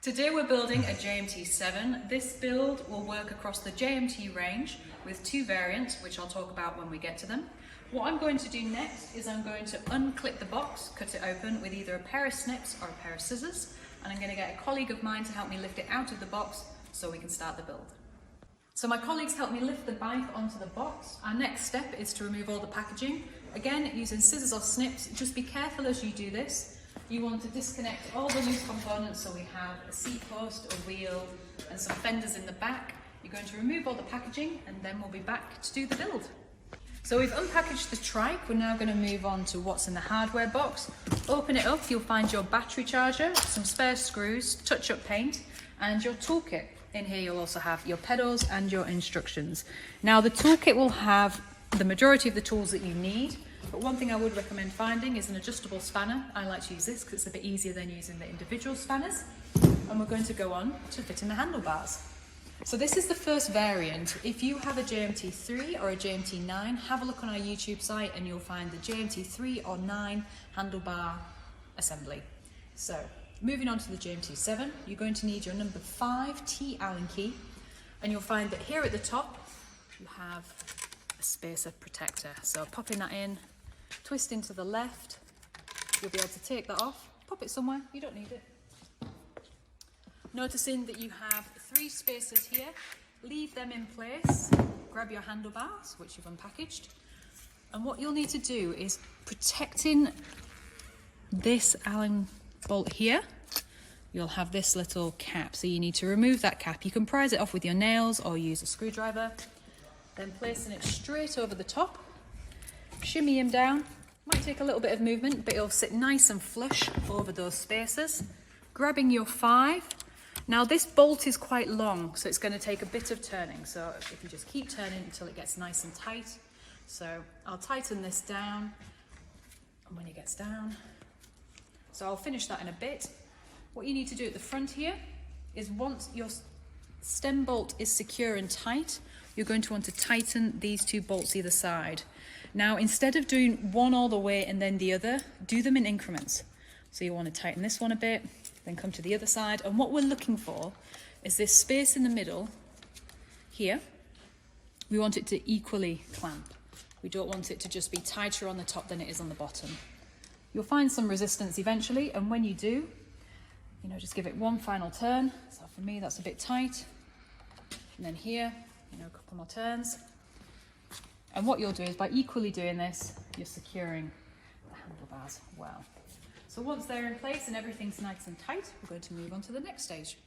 Today we're building a JMT 7. This build will work across the JMT range with two variants, which I'll talk about when we get to them. What I'm going to do next is I'm going to unclip the box, cut it open with either a pair of snips or a pair of scissors, and I'm going to get a colleague of mine to help me lift it out of the box so we can start the build. So my colleagues helped me lift the bike onto the box. Our next step is to remove all the packaging. Again, using scissors or snips. Just be careful as you do this. You want to disconnect all the loose components, so we have a seat post, a wheel and some fenders in the back. You're going to remove all the packaging and then we'll be back to do the build. So we've unpackaged the trike. We're now going to move on to what's in the hardware box. Open it up, you'll find your battery charger, some spare screws, touch-up paint and your toolkit. In here you'll also have your pedals and your instructions. Now the toolkit will have the majority of the tools that you need. But one thing I would recommend finding is an adjustable spanner. I like to use this because it's a bit easier than using the individual spanners. And we're going to go on to fit in the handlebars. So this is the first variant. If you have a JMT 3 or a JMT 9, have a look on our YouTube site and you'll find the JMT 3 or 9 handlebar assembly. So moving on to the JMT 7, you're going to need your number 5 T Allen key. And you'll find that here at the top, you have a spacer protector. So popping that in, twist into the left, you'll be able to take that off, pop it somewhere, you don't need it. Noticing that you have 3 spacers here, leave them in place, grab your handlebars, which you've unpackaged, and what you'll need to do is protecting this Allen bolt here, you'll have this little cap, so you need to remove that cap. You can prise it off with your nails or use a screwdriver, then placing it straight over the top, shimmy him down. Might take a little bit of movement, but it'll sit nice and flush over those spacers. Grabbing your 5. Now this bolt is quite long, so it's going to take a bit of turning. So if you just keep turning until it gets nice and tight. So I'll tighten this down, and when it gets down, so I'll finish that in a bit. What you need to do at the front here is once your stem bolt is secure and tight, you're going to want to tighten these 2 bolts either side. Now, instead of doing one all the way and then the other, do them in increments. So you want to tighten this one a bit, then come to the other side. And what we're looking for is this space in the middle here. We want it to equally clamp. We don't want it to just be tighter on the top than it is on the bottom. You'll find some resistance eventually, and when you do, just give it one final turn. So for me, that's a bit tight. And then here, a couple more turns. And what you'll do is by equally doing this, you're securing the handlebars well. So once they're in place and everything's nice and tight, we're going to move on to the next stage.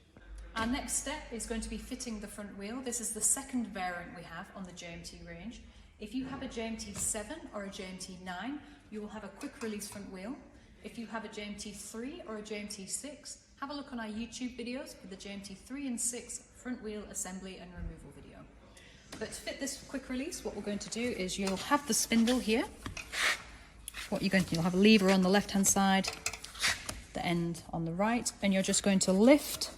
Our next step is going to be fitting the front wheel. This is the second variant we have on the JMT range. If you have a JMT 7 or a JMT 9, you will have a quick release front wheel. If you have a JMT 3 or a JMT 6, have a look on our YouTube videos for the JMT 3 and 6 front wheel assembly and removal video. But to fit this quick release, what we're going to do is you'll have the spindle here. You'll have a lever on the left hand side, the end on the right, and you're just going to lift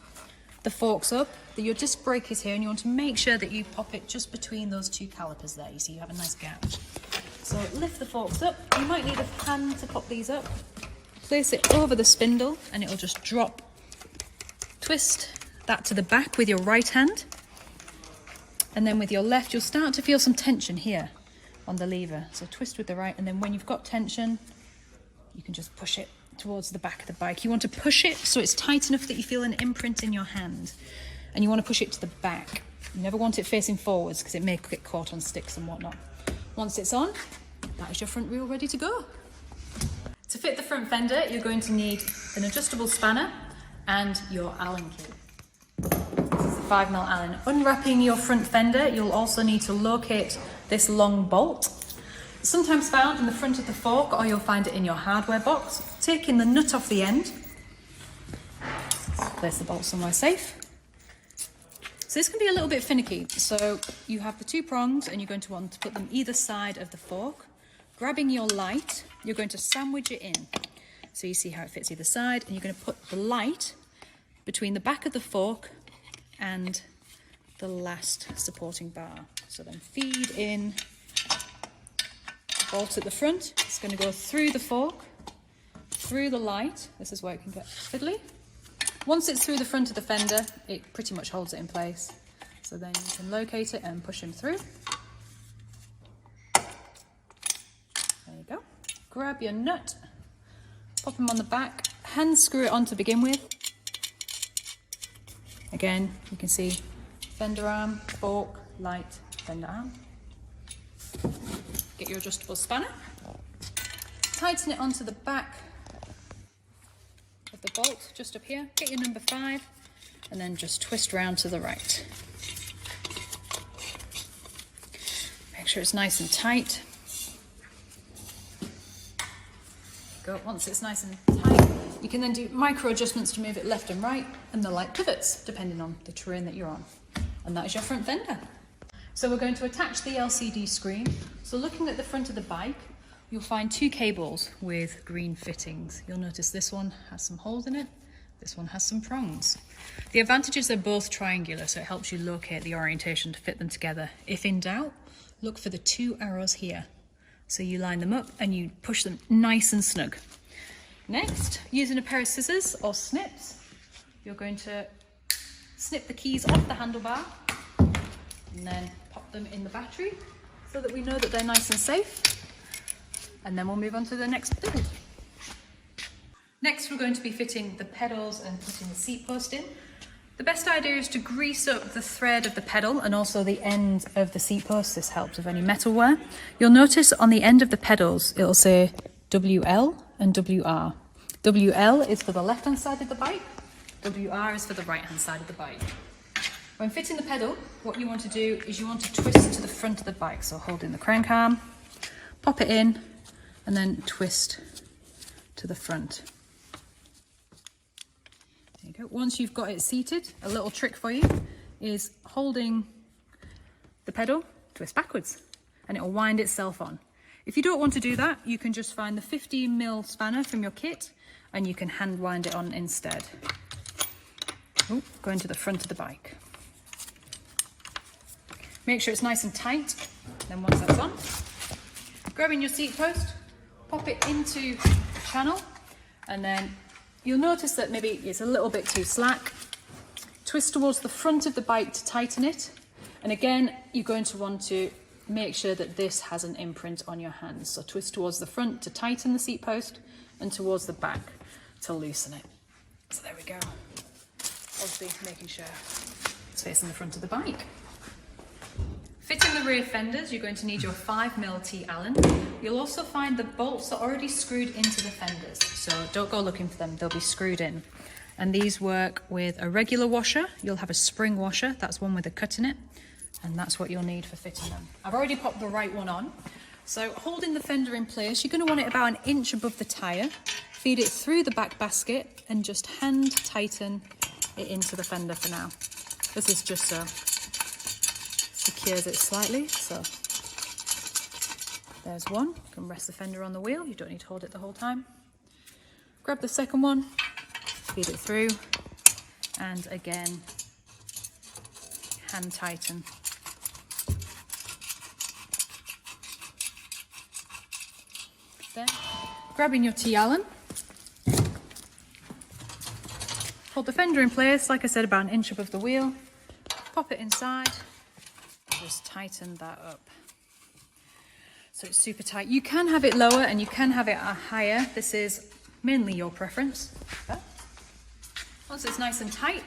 the forks up. Your disc brake is here, and you want to make sure that you pop it just between those 2 calipers there. You see you have a nice gap. So lift the forks up. You might need a hand to pop these up. Place it over the spindle and it'll just drop. Twist that to the back with your right hand. And then with your left, you'll start to feel some tension here on the lever. So twist with the right, and then when you've got tension, you can just push it towards the back of the bike. You want to push it so it's tight enough that you feel an imprint in your hand. And you want to push it to the back. You never want it facing forwards because it may get caught on sticks and whatnot. Once it's on, that is your front wheel ready to go. To fit the front fender, you're going to need an adjustable spanner and your Allen key. This is the 5mm Allen. Unwrapping your front fender, you'll also need to locate this long bolt. Sometimes found in the front of the fork, or you'll find it in your hardware box. Taking the nut off the end, place the bolt somewhere safe. So this can be a little bit finicky. So you have the 2 prongs and you're going to want to put them either side of the fork. Grabbing your light, you're going to sandwich it in. So you see how it fits either side, and you're going to put the light between the back of the fork and the last supporting bar. So then feed in bolt at the front. It's going to go through the fork, through the light. This is where it can get fiddly. Once it's through the front of the fender, it pretty much holds it in place. So then you can locate it and push him through. There you go. Grab your nut, pop him on the back, hand screw it on to begin with. Again, you can see fender arm, fork, light, fender arm. Get your adjustable spanner, tighten it onto the back of the bolt just up here, get your number 5 and then just twist round to the right. Make sure it's nice and tight. Go. Once it's nice and tight, you can then do micro adjustments to move it left and right, and the light pivots depending on the terrain that you're on. And that is your front fender. So we're going to attach the LCD screen. So looking at the front of the bike, you'll find 2 cables with green fittings. You'll notice this one has some holes in it, this one has some prongs. The advantage is they're both triangular, so it helps you locate the orientation to fit them together. If in doubt, look for the 2 arrows here. So you line them up and you push them nice and snug. Next, using a pair of scissors or snips, you're going to snip the keys off the handlebar and then pop them in the battery so that we know that they're nice and safe. And then we'll move on to the next build. Next, we're going to be fitting the pedals and putting the seat post in. The best idea is to grease up the thread of the pedal and also the end of the seat post. This helps with any metal wear. You'll notice on the end of the pedals, it'll say WL and WR. WL is for the left-hand side of the bike. WR is for the right-hand side of the bike. When fitting the pedal, what you want to do is you want to twist to the front of the bike. So holding the crank arm, pop it in, and then twist to the front. There you go. Once you've got it seated, a little trick for you is holding the pedal, twist backwards, and it'll wind itself on. If you don't want to do that, you can just find the 15mm spanner from your kit and you can hand wind it on instead. Going to the front of the bike. Make sure it's nice and tight. Then once that's on, grabbing your seat post, pop it into the channel, and then you'll notice that maybe it's a little bit too slack. Twist towards the front of the bike to tighten it. And again, you're going to want to make sure that this has an imprint on your hands. So twist towards the front to tighten the seat post and towards the back to loosen it. So there we go. Obviously making sure it's facing the front of the bike. Fitting the rear fenders, you're going to need your 5mm T Allen. You'll also find the bolts are already screwed into the fenders, so don't go looking for them, they'll be screwed in. And these work with a regular washer. You'll have a spring washer, that's one with a cut in it, and that's what you'll need for fitting them. I've already popped the right one on. So holding the fender in place, you're going to want it about an inch above the tyre. Feed it through the back basket and just hand tighten it into the fender for now. This is just so secures it slightly. So there's one. You can rest the fender on the wheel. You don't need to hold it the whole time. Grab the second one, feed it through, and again, hand tighten. Then, grabbing your T Allen, hold the fender in place, like I said, about an inch above the wheel, pop it inside, just tighten that up. So it's super tight. You can have it lower and you can have it higher. This is mainly your preference. But once it's nice and tight,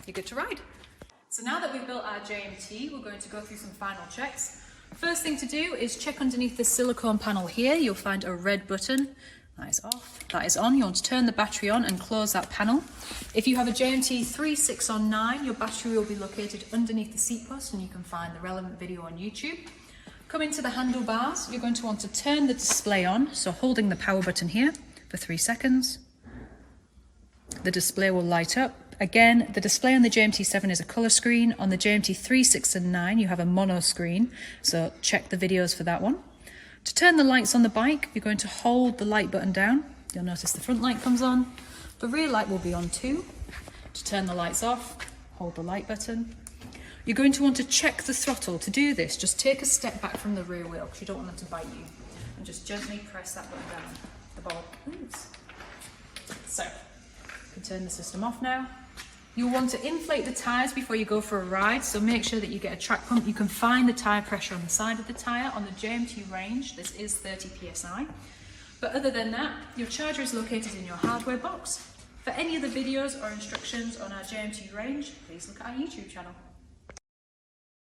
you're good to ride. So now that we've built our JMT, we're going to go through some final checks. First thing to do is check underneath the silicone panel here. You'll find a red button. That is off. That is on. You want to turn the battery on and close that panel. If you have a JMT 3, 6 or 9, your battery will be located underneath the seat post and you can find the relevant video on YouTube. Come into the handlebars. You're going to want to turn the display on. So holding the power button here for 3 seconds. The display will light up. Again, the display on the JMT 7 is a colour screen. On the JMT 3, 6 and 9 you have a mono screen. So check the videos for that one. To turn the lights on the bike, you're going to hold the light button down. You'll notice the front light comes on. The rear light will be on too. To turn the lights off, hold the light button. You're going to want to check the throttle. To do this, just take a step back from the rear wheel because you don't want them to bite you. And just gently press that button down. The ball moves. So, You can turn the system off now. You'll want to inflate the tyres before you go for a ride, so make sure that you get a track pump. You can find the tyre pressure on the side of the tyre. On the JMT range, this is 30 psi. But other than that, your charger is located in your hardware box. For any other videos or instructions on our JMT range, please look at our YouTube channel.